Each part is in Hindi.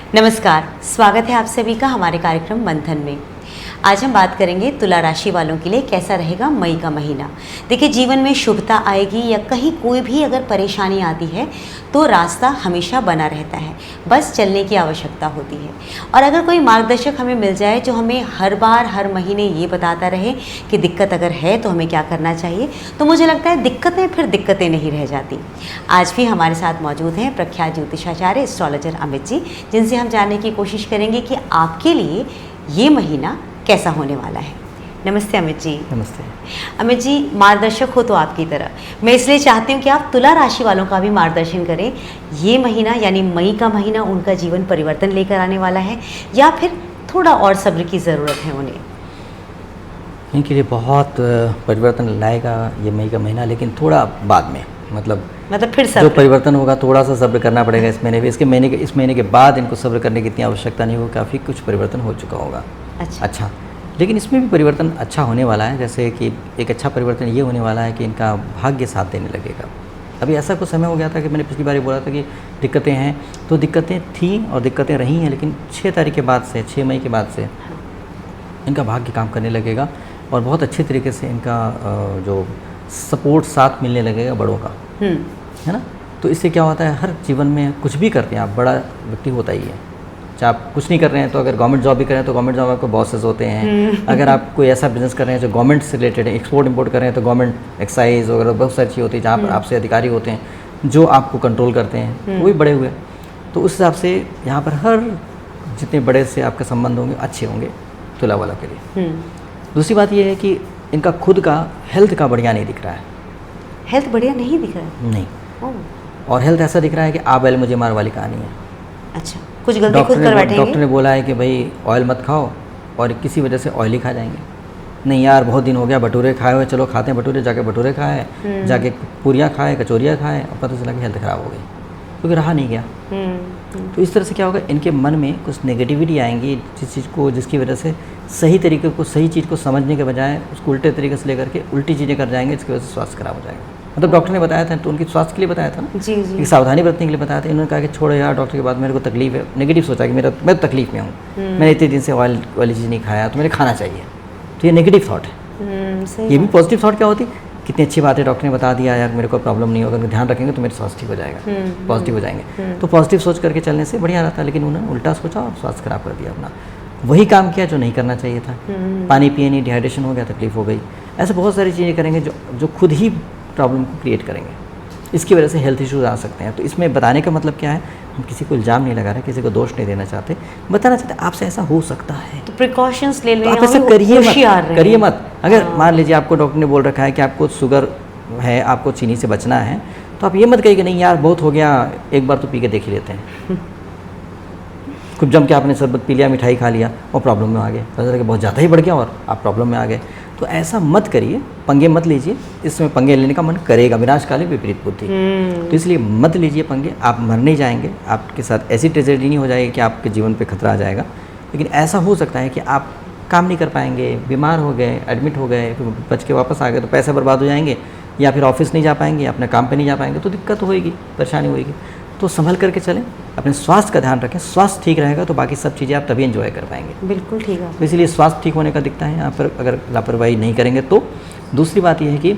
नमस्कार, स्वागत है आप सभी का हमारे कार्यक्रम मंथन में। आज हम बात करेंगे तुला राशि वालों के लिए कैसा रहेगा मई का महीना। देखिए, जीवन में शुभता आएगी या कहीं कोई भी अगर परेशानी आती है तो रास्ता हमेशा बना रहता है, बस चलने की आवश्यकता होती है। और अगर कोई मार्गदर्शक हमें मिल जाए जो हमें हर बार हर महीने ये बताता रहे कि दिक्कत अगर है तो हमें क्या करना चाहिए, तो मुझे लगता है दिक्कतें फिर दिक्कतें नहीं रह जाती। आज भी हमारे साथ मौजूद हैं प्रख्यात ज्योतिषाचार्य एस्ट्रोलॉजर अमित जी, जिनसे हम जानने की कोशिश करेंगे कि आपके लिए ये महीना कैसा होने वाला है। नमस्ते अमित जी। नमस्ते अमित जी, मार्गदर्शक हो तो आपकी तरह मैं इसलिए चाहती हूँ कि आप तुला राशि वालों का भी मार्गदर्शन करें। ये महीना यानी मई का महीना उनका जीवन परिवर्तन लेकर आने वाला है या फिर थोड़ा और सब्र की ज़रूरत है उन्हें? इनके लिए बहुत परिवर्तन लाएगा ये मई का महीना, लेकिन थोड़ा बाद में, मतलब फिर जो परिवर्तन होगा थोड़ा सा सब्र करना पड़ेगा इस महीने भी। इस महीने के बाद इनको सब्र करने की इतनी आवश्यकता नहीं होगी, काफ़ी कुछ परिवर्तन हो चुका होगा। अच्छा, लेकिन इसमें भी परिवर्तन अच्छा होने वाला है। जैसे कि एक अच्छा परिवर्तन ये होने वाला है कि इनका भाग्य साथ देने लगेगा। अभी ऐसा कुछ समय हो गया था कि मैंने पिछली बार बोला था कि दिक्कतें हैं, तो दिक्कतें थी और दिक्कतें रही हैं, लेकिन 6 तारीख के बाद से, 6 मई के बाद से इनका भाग्य काम करने लगेगा और बहुत अच्छे तरीके से इनका जो सपोर्ट साथ मिलने लगेगा बड़ों का, है ना। तो इससे क्या होता है, हर जीवन में कुछ भी करते हैं आप, बड़ा व्यक्ति होता ही है। चाहे आप कुछ नहीं कर रहे हैं तो अगर गवर्नमेंट जॉब भी कर रहे हैं तो गवर्नमेंट जॉब आपको बॉसेस होते हैं। अगर आप कोई ऐसा बिजनेस कर रहे हैं जो गवर्नमेंट से रिलेटेड है, एक्सपोर्ट इंपोर्ट कर रहे हैं, तो गवर्नमेंट एक्साइज वगैरह बहुत सारी चीज़ होती है जहाँ पर आपसे अधिकारी होते हैं जो आपको कंट्रोल करते हैं, वो भी बड़े हुए। तो उस हिसाब से यहाँ पर हर जितने बड़े से आपके संबंध होंगे अच्छे होंगे तुला वाला के लिए। दूसरी बात ये है कि इनका खुद का हेल्थ का बढ़िया नहीं दिख रहा है। हेल्थ बढ़िया नहीं दिख रहा है? नहीं। और हेल्थ ऐसा दिख रहा है कि आप वाले मुझे मार वाली कहानी है। अच्छा, कुछ गलती खुद कर बैठेंगे। डॉक्टर ने बोला है कि भाई ऑयल मत खाओ, और किसी वजह से ऑयल ही खा जाएंगे। नहीं यार, बहुत दिन हो गया भटूरे खाए हुए, चलो खाते हैं भटूरे। जाके भटूरे खाए, जाके पूरियाँ खाए, कचौरियाँ खाए, और पता चला कि हेल्थ ख़राब हो गई क्योंकि रहा नहीं गया। तो इस तरह से क्या होगा, इनके मन में कुछ नेगेटिविटी आएंगी जिसकी वजह से सही तरीके को, सही चीज़ को समझने के बजाय उसको उल्टे तरीके से लेकर के उल्टी चीज़ें कर जाएंगे, जिसकी वजह से स्वास्थ्य खराब हो जाएगा। मतलब डॉक्टर ने बताया था, तो उनकी स्वास्थ्य के लिए बताया था ना, जी जी, सावधानी बरतने के लिए बताया था। इन्होंने कहा कि छोड़ो यार, डॉक्टर के बाद मेरे को तकलीफ है, नेगेटिव सोचा कि मैं तकलीफ में हूँ, मैंने इतने दिन से ऑयल वाली चीज़ नहीं खाया तो मेरे खाना चाहिए। तो ये नेगेटिव थाट है। ये भी पॉजिटिव थाट क्या होती, कितनी अच्छी बात है, डॉक्टर ने बता दिया यार मेरे को प्रॉब्लम नहीं होगा, ध्यान रखेंगे तो मेरे स्वास्थ्य ठीक हो जाएगा, पॉजिटिव हो जाएंगे। तो पॉजिटिव सोच करके चलने से बढ़िया रहता है, लेकिन उन्होंने उल्टा सोचा और स्वास्थ्य खराब कर दिया अपना। वही काम किया जो नहीं करना चाहिए था। पानी पिए नहीं, डिहाइड्रेशन हो गया, तकलीफ हो गई। ऐसे बहुत सारी चीज़ें करेंगे जो खुद ही प्रॉब्लम को क्रिएट करेंगे। इसकी वजह से हेल्थ इश्यूज आ सकते हैं। तो इसमें बताने का मतलब क्या है, हम किसी को इल्ज़ाम नहीं लगा रहे, किसी को दोष नहीं देना चाहते, बताना चाहते आपसे ऐसा हो सकता है, तो प्रिकॉशंस ले लें। आप ऐसा करिए मत। अगर मान लीजिए आपको डॉक्टर ने बोल रखा है कि आपको शुगर है, आपको चीनी से बचना है, तो आप ये मत कहिए कि नहीं यार बहुत हो गया, एक बार तो पी के देख ही लेते हैं। खूब जम के आपने शरबत पी लिया, मिठाई खा लिया और प्रॉब्लम में आ गए, पता चला कि बहुत ज़्यादा ही बढ़ गया और आप प्रॉब्लम में आ गए। तो ऐसा मत करिए, पंगे मत लीजिए। इसमें पंगे लेने का मन करेगा, विनाशकाली विपरीत बुद्धि। तो इसलिए मत लीजिए पंगे, आप मरने जाएंगे, आपके साथ ऐसी ट्रेजेडी नहीं हो जाएगी कि आपके जीवन पे खतरा आ जाएगा। लेकिन ऐसा हो सकता है कि आप काम नहीं कर पाएंगे, बीमार हो गए, एडमिट हो गए, फिर बच के वापस आ गए तो पैसे बर्बाद हो जाएंगे, या फिर ऑफिस नहीं जा पाएंगे, अपने काम पे नहीं जा पाएंगे, तो दिक्कत होएगी, परेशानी होएगी। तो संभल करके चलें, अपने स्वास्थ्य का ध्यान रखें। स्वास्थ्य ठीक रहेगा तो बाकी सब चीज़ें आप तभी एंजॉय कर पाएंगे। बिल्कुल ठीक है। तो इसीलिए स्वास्थ्य ठीक होने का दिखता है यहाँ पर, अगर लापरवाही नहीं करेंगे तो। दूसरी बात यह है कि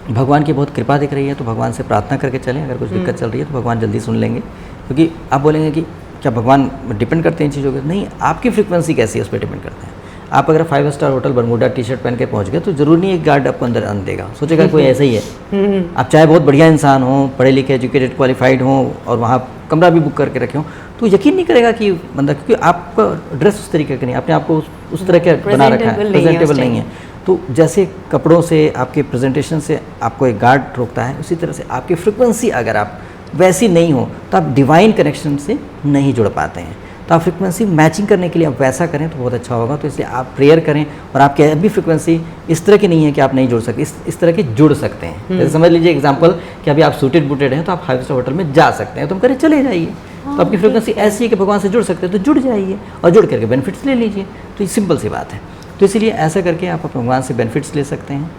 भगवान की बहुत कृपा दिख रही है, तो भगवान से प्रार्थना करके चलें। अगर कुछ दिक्कत चल रही है तो भगवान जल्दी सुन लेंगे। क्योंकि आप बोलेंगे कि क्या भगवान डिपेंड करते हैं इन चीज़ों पर? नहीं, आपकी फ्रिक्वेंसी कैसी है उस पर डिपेंड करते हैं। आप अगर 5 स्टार होटल बरमूडा टी-शर्ट पहन के पहुंच गए तो जरूरी नहीं एक गार्ड आपको अंदर आने देगा, सोचेगा कोई ऐसा ही है। आप चाहे बहुत बढ़िया इंसान हो, पढ़े लिखे, एजुकेटेड, क्वालिफाइड हो, और वहाँ कमरा भी बुक करके रखे हो, तो यकीन नहीं करेगा कि बंदा, क्योंकि आपका ड्रेस उस तरीके का नहीं, आपने आपको उस तरह के बना रखा है, प्रेजेंटेबल नहीं है। तो जैसे कपड़ों से, आपके प्रेजेंटेशन से आपको एक गार्ड रोकता है, उसी तरह से आपकी फ्रिक्वेंसी अगर आप वैसी नहीं हो तो आप डिवाइन कनेक्शन से नहीं जुड़ पाते हैं। तो आप फ्रिक्वेंसी मैचिंग करने के लिए आप वैसा करें तो बहुत अच्छा होगा। तो इसलिए आप प्रेयर करें, और आपकी अभी फ्रिक्वेंसी इस तरह की नहीं है कि आप नहीं जुड़ सकते, इस तरह के जुड़ सकते हैं। जैसे समझ लीजिए एग्जांपल कि अभी आप सूटेड बूटेड हैं तो आप 5 स्टार होटल में जा सकते हैं, तो हम करें चले जाइए। तो आपकी फ्रिक्वेंसी ऐसी है कि भगवान से जुड़ सकते हैं, तो जुड़ जाइए और जुड़ करके बेनिफिट्स ले लीजिए। तो ये सिंपल सी बात है। तो इसीलिए ऐसा करके आप भगवान से बेनिफिट्स ले सकते हैं।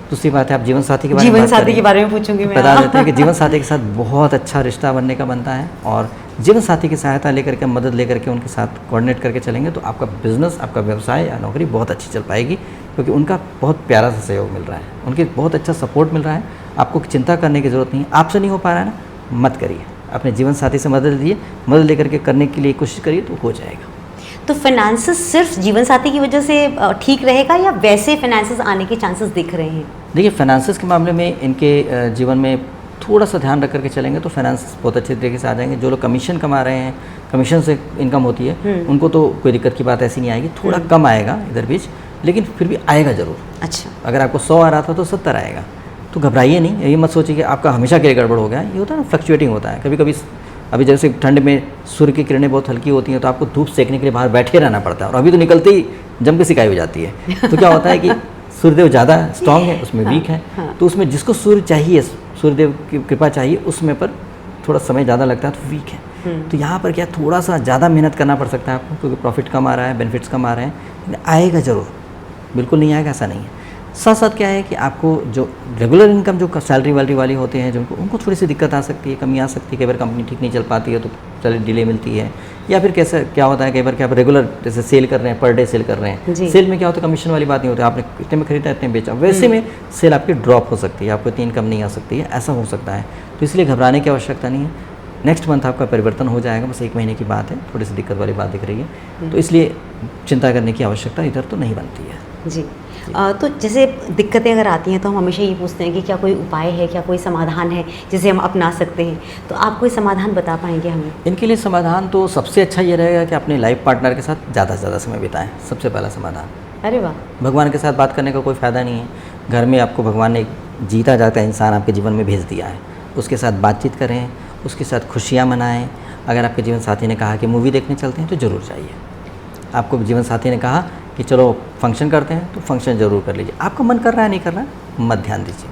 दूसरी बात है आप जीवन साथी के बारे में जीवन बात साथी करें, के बारे में पूछूंगी मैं। बता देते हैं कि जीवन साथी के साथ बहुत अच्छा रिश्ता बनने का बनता है, और जीवन साथी की सहायता लेकर के, मदद लेकर के उनके साथ कोऑर्डिनेट करके चलेंगे तो आपका बिजनेस, आपका व्यवसाय या नौकरी बहुत अच्छी चल पाएगी, क्योंकि उनका बहुत प्यारा सा सहयोग मिल रहा है, उनके बहुत अच्छा सपोर्ट मिल रहा है। आपको चिंता करने की ज़रूरत नहीं है। आपसे नहीं हो पा रहा है ना, मत करिए, अपने जीवन साथी से मदद लीजिए, मदद लेकर के करने के लिए कोशिश करिए तो हो जाएगा। तो फाइनेंसेस सिर्फ जीवन साथी की वजह से ठीक रहेगा या वैसे फाइनेंसेस आने के चांसेस दिख रहे हैं? देखिए फाइनेंसेस के मामले में इनके जीवन में थोड़ा सा ध्यान रख करके चलेंगे तो फाइनेंस बहुत अच्छे तरीके से आ जाएंगे। जो लोग कमीशन कमा रहे हैं, कमीशन से इनकम होती है, उनको तो कोई दिक्कत की बात ऐसी नहीं आएगी, थोड़ा कम आएगा इधर बीच, लेकिन फिर भी आएगा ज़रूर। अच्छा, अगर आपको 100 आ रहा था तो 70 आएगा, तो घबराइए नहीं। ये मत सोचिए कि आपका हमेशा के लिए गड़बड़ हो गया। ये होता है ना, फ्लक्चुएटिंग होता है। कभी कभी अभी जैसे ठंड में सूर्य की किरणें बहुत हल्की होती हैं तो आपको धूप सेकने के लिए बाहर बैठे रहना पड़ता है, और अभी तो निकलते ही जम के सिकाई हो जाती है। तो क्या होता है कि सूर्यदेव ज़्यादा स्ट्रांग है, उसमें वीक है, तो उसमें जिसको सूर्य चाहिए, सूर्यदेव की कृपा चाहिए, उसमें पर थोड़ा समय ज़्यादा लगता है तो वीक है। तो यहाँ पर क्या थोड़ा सा ज़्यादा मेहनत करना पड़ सकता है आपको, क्योंकि प्रॉफिट कम आ रहा है, बेनिफिट्स कम आ रहे हैं, लेकिन आएगा ज़रूर, बिल्कुल नहीं आएगा ऐसा नहीं है। साथ साथ क्या है कि आपको जो रेगुलर इनकम जो सैलरी वैलरी वाली होते हैं, जो उनको थोड़ी सी दिक्कत आ सकती है, कमी आ सकती है। कई बार कंपनी ठीक नहीं चल पाती है तो सैलरी डिले मिलती है, या फिर कैसे क्या होता है, कई बार क्या आप रेगुलर जैसे सेल कर रहे हैं, पर डे सेल कर रहे हैं, सेल में क्या होता है, कमीशन वाली बात नहीं होती, आपने इतने में खरीदा इतने बेचा, वैसे में सेल आपकी ड्रॉप हो सकती है, आपको इतनी इनकम नहीं आ सकती है, ऐसा हो सकता है। तो इसलिए घबराने की आवश्यकता नहीं है। नेक्स्ट मंथ आपका परिवर्तन हो जाएगा, बस 1 महीने की बात है, थोड़ी सी दिक्कत वाली बात दिख रही है, तो इसलिए चिंता करने की आवश्यकता इधर तो नहीं बनती है। जी। तो जैसे दिक्कतें अगर आती हैं तो हम हमेशा ये पूछते हैं कि क्या कोई उपाय है, क्या कोई समाधान है जिसे हम अपना सकते हैं, तो आप कोई समाधान बता पाएंगे हमें? इनके लिए समाधान तो सबसे अच्छा ये रहेगा कि अपने लाइफ पार्टनर के साथ ज़्यादा से ज़्यादा समय बिताएं, सबसे पहला समाधान। अरे वाह। भगवान के साथ बात करने का कोई फ़ायदा नहीं है। घर में आपको भगवान ने जीता जाता इंसान आपके जीवन में भेज दिया है, उसके साथ बातचीत करें, उसके साथ खुशियाँ मनाएं। अगर आपके जीवन साथी ने कहा कि मूवी देखने चलते हैं तो ज़रूर जाइए। आपको जीवन साथी ने कहा कि चलो फंक्शन करते हैं तो फंक्शन ज़रूर कर लीजिए। आपका मन कर रहा है, नहीं कर रहा है, मत ध्यान दीजिए,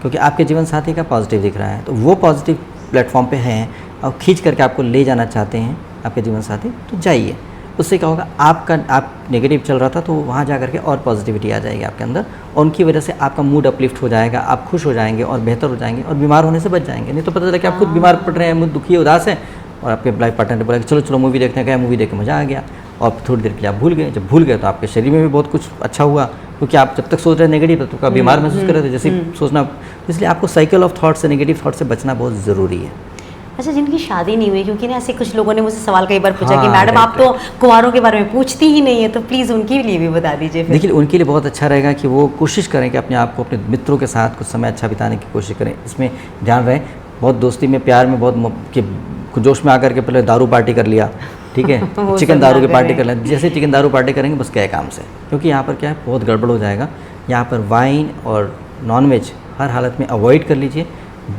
क्योंकि आपके जीवन साथी का पॉजिटिव दिख रहा है, तो वो पॉजिटिव प्लेटफॉर्म पे हैं और खींच करके आपको ले जाना चाहते हैं आपके जीवन साथी, तो जाइए। उससे क्या होगा, आप नेगेटिव चल रहा था तो वहाँ जा करके और पॉजिटिविटी आ जाएगी आपके अंदर, और उनकी वजह से आपका मूड अपलिफ्ट हो जाएगा, आप खुश हो जाएंगे और बेहतर हो जाएंगे और बीमार होने से बच जाएंगे। नहीं तो पता चला कि आप खुद बीमार पड़ रहे हैं, मुझ दुखी उदास हैं, और आपके लाइफ पार्टनर ने बोला कि चलो चलो मूवी देखने गए, मूवी देख के मज़ा आ गया, और थोड़ी देर के लिए आप भूल गए। जब भूल गए तो आपके शरीर में भी बहुत कुछ अच्छा हुआ, क्योंकि आप जब तक सोच रहे नेगेटिव तो क्या बीमार महसूस कर रहे थे, जैसे सोचना। इसलिए आपको साइकिल ऑफ थॉट से, नेगेटिव थॉट से बचना बहुत ज़रूरी है। अच्छा, जिनकी शादी नहीं हुई, क्योंकि ना ऐसे कुछ लोगों ने मुझसे सवाल कई बार पूछा हाँ, कि मैडम आप तो कुंवारों के बारे में पूछती ही नहीं है, तो प्लीज़ उनके लिए भी बता दीजिए। देखिए उनके लिए बहुत अच्छा रहेगा कि वो कोशिश करें कि अपने आप को अपने मित्रों के साथ कुछ समय अच्छा बिताने की कोशिश करें, इसमें ध्यान रहे। बहुत दोस्ती में, प्यार में बहुत जोश में आकर के पहले दारू पार्टी कर लिया, ठीक है, चिकन दारू की पार्टी कर लें, जैसे चिकन दारू पार्टी करेंगे बस क्या काम से, क्योंकि यहाँ पर क्या है, बहुत गड़बड़ हो जाएगा। यहाँ पर वाइन और नॉनवेज हर हालत में अवॉइड कर लीजिए,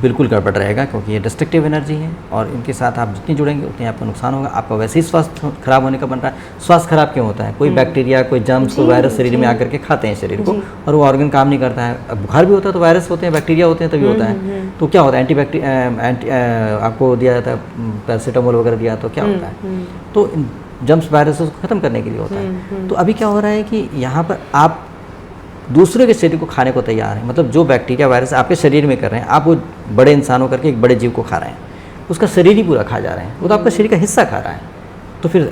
बिल्कुल गड़बड़ रहेगा, क्योंकि ये डिस्ट्रक्टिव एनर्जी है और इनके साथ आप जितनी जुड़ेंगे उतनी आपका नुकसान होगा। आपका वैसे ही स्वास्थ्य खराब होने का बन रहा है। स्वास्थ्य खराब क्यों होता है? कोई बैक्टीरिया, कोई जर्म्स, कोई वायरस शरीर में आकर के खाते हैं शरीर को, और वो ऑर्गन काम नहीं करता है। अब बुखार भी होता है तो वायरस होते हैं, बैक्टीरिया होते हैं तभी होता है। तो क्या होता है, आपको दिया जाता है पैरासीटामोल वगैरह दिया, तो क्या होता है, तो जर्म्स वायरस को ख़त्म करने के लिए होता है। तो अभी क्या हो रहा है कि यहाँ पर आप दूसरे के शरीर को खाने को तैयार हैं, मतलब जो बैक्टीरिया वायरस आपके शरीर में कर रहे हैं, आप वो बड़े इंसान होकर के एक बड़े जीव को खा रहे हैं, उसका शरीर ही पूरा खा जा रहे हैं, वो तो आपका शरीर का हिस्सा खा रहा है। तो फिर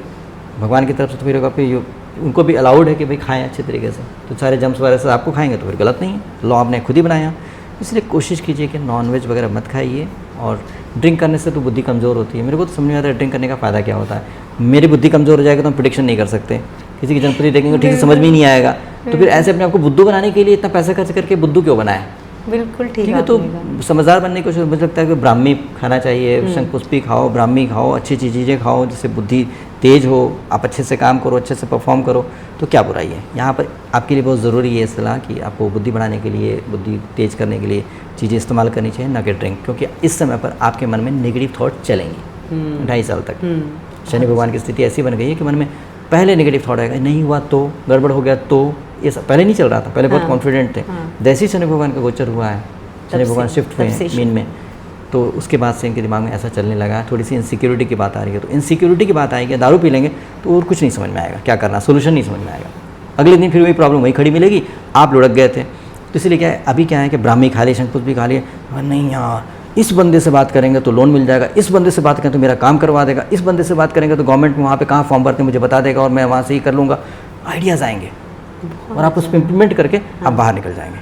भगवान की तरफ से तो फिर उनको भी अलाउड है कि भाई खाएं अच्छे तरीके से, तो सारे जम्स वायरस आपको खाएंगे तो फिर गलत नहीं है, लॉ आपने खुद ही बनाया। इसलिए कोशिश कीजिए कि नॉनवेज वगैरह मत खाइए, और ड्रिंक करने से तो बुद्धि कमज़ोर होती है। मेरे को तो समझ नहीं आता है ड्रिंक करने का फ़ायदा क्या होता है। मेरी बुद्धि कमज़ोर हो जाएगा तो हम प्रिडिक्शन नहीं कर सकते, किसी की जन्मपति देखेंगे ठीक से समझ में ही नहीं आएगा, तो फिर ऐसे अपने आपको बुद्धू बनाने के लिए इतना पैसा खर्च करके बुद्धू क्यों बनाए? बिल्कुल ठीक है। तो समझदार बनने की कोशिश, मुझे लगता है कि ब्राह्मी खाना चाहिए, शंखपुष्पी खाओ, ब्राह्मी खाओ, अच्छी चीज़ें खाओ जिससे बुद्धि तेज हो, आप अच्छे से काम करो, अच्छे से परफॉर्म करो, तो क्या बुराई है। यहाँ पर आपके लिए बहुत ज़रूरी है सलाह कि आपको बुद्धि बढ़ाने के लिए, बुद्धि तेज करने के लिए चीज़ें इस्तेमाल करनी चाहिए, ना कि ड्रिंक, क्योंकि इस समय पर आपके मन में नेगेटिव थॉट चलेंगी 2.5 साल तक। शनि भगवान की स्थिति ऐसी बन गई है कि मन में पहले नेगेटिव थॉट आएगा, नहीं हुआ तो, गड़बड़ हो गया तो, ये सब पहले नहीं चल रहा था, पहले बहुत कॉन्फिडेंट थे। जैसे ही शनि भगवान का गोचर हुआ है, शनि भगवान शिफ्ट हुए हैं मीन में, तो उसके बाद से इनके दिमाग में ऐसा चलने लगा, थोड़ी सी इनसिक्योरिटी की बात आ रही है। तो इनसिक्योरिटी की बात आएगी, दारू पी लेंगे तो और कुछ नहीं समझ में आएगा, क्या करना, सोल्यूशन नहीं समझ में आएगा। अगले दिन फिर वही प्रॉब्लम वही खड़ी मिलेगी, आप लुढ़क गए थे। तो इसलिए क्या है, अभी क्या है कि ब्राह्मी खा लिए, शंखपुष्प भी खा लिए, नहीं यार इस बंदे से बात करेंगे तो लोन मिल जाएगा, इस बंदे से बात करें तो मेरा काम करवा देगा, इस बंदे से बात करेंगे तो गवर्नमेंट में वहाँ पे कहाँ फॉर्म भरते हैं मुझे बता देगा और मैं वहाँ से ही कर लूँगा। आइडियाज़ आएंगे और आप उस पर इम्प्लीमेंट करके आप बाहर निकल जाएंगे।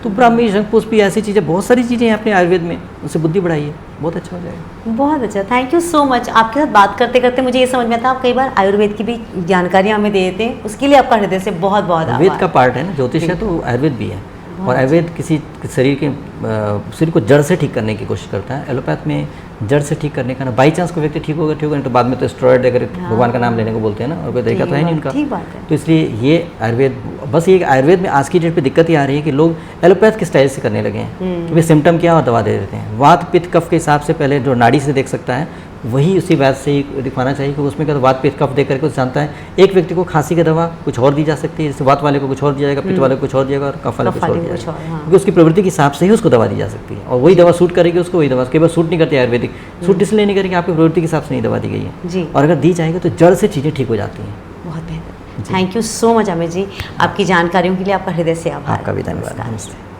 तो ब्राह्मी, शंखपुष्प भी ऐसी चीज़ें, बहुत सारी चीज़ें हैं अपने आयुर्वेद में, उससे बुद्धि बढ़ाइए, बहुत अच्छा हो जाएगा। बहुत अच्छा, थैंक यू सो मच। आपके साथ बात करते करते मुझे ये समझ में आता है आप कई बार आयुर्वेद की भी जानकारियाँ हमें दे देते हैं, उसके लिए आपका हृदय से बहुत बहुत आयुर्वेद आभार। का पार्ट है ना, ज्योतिष है तो आयुर्वेद भी है। और आयुर्वेद किसी शरीर को जड़ से ठीक करने की कोशिश करता है, एलोपैथ में जड़ से ठीक करने का ना, बाई चांस कोई व्यक्ति ठीक होगा नहीं तो बाद में तो स्टेरॉइड अगर भगवान का नाम लेने को बोलते हैं ना, और कोई तरीका तो है नहीं उनका। ठीक बात है। तो इसलिए ये आयुर्वेद, बस ये आयुर्वेद में आज की डेट पे दिक्कत ये आ रही है कि लोग एलोपैथ के स्टाइल से करने लगे हैं कि भाई सिम्टम क्या और दवा दे देते हैं। वात पित्त कफ के हिसाब से पहले जो नाड़ी से देख सकता है वही उसी वैद्य से ही दिखवाना चाहिए, कि उसमें क्या तो वात पित्त कफ देख करके उसे जानता है। एक व्यक्ति को खांसी की दवा कुछ और दी जा सकती है, जैसे वात वाले को कुछ और दिया जाएगा, पित्त वाले को कुछ और दिया जाएगा और कफ वाले को कुछ और दिया जाएगा, क्योंकि उसकी प्रवृत्ति के हिसाब से ही उसको दवा दी जा सकती है। और वही दवा सूट करेगी उसको, वही दवा कई बार सूट नहीं करती आयुर्वेदिक, सूट इसलिए नहीं करेंगे आपकी प्रवृत्ति के हिसाब से नहीं दवा दी गई है जी। और अगर दी जाएगी तो जड़ से चीज़ें ठीक हो जाती हैं। बहुत बेहतर, thank you so much Amit ji, आपकी जानकारियों के लिए आपका हृदय से आभार। आपका भी धन्यवाद। नमस्कार। नमस्ते।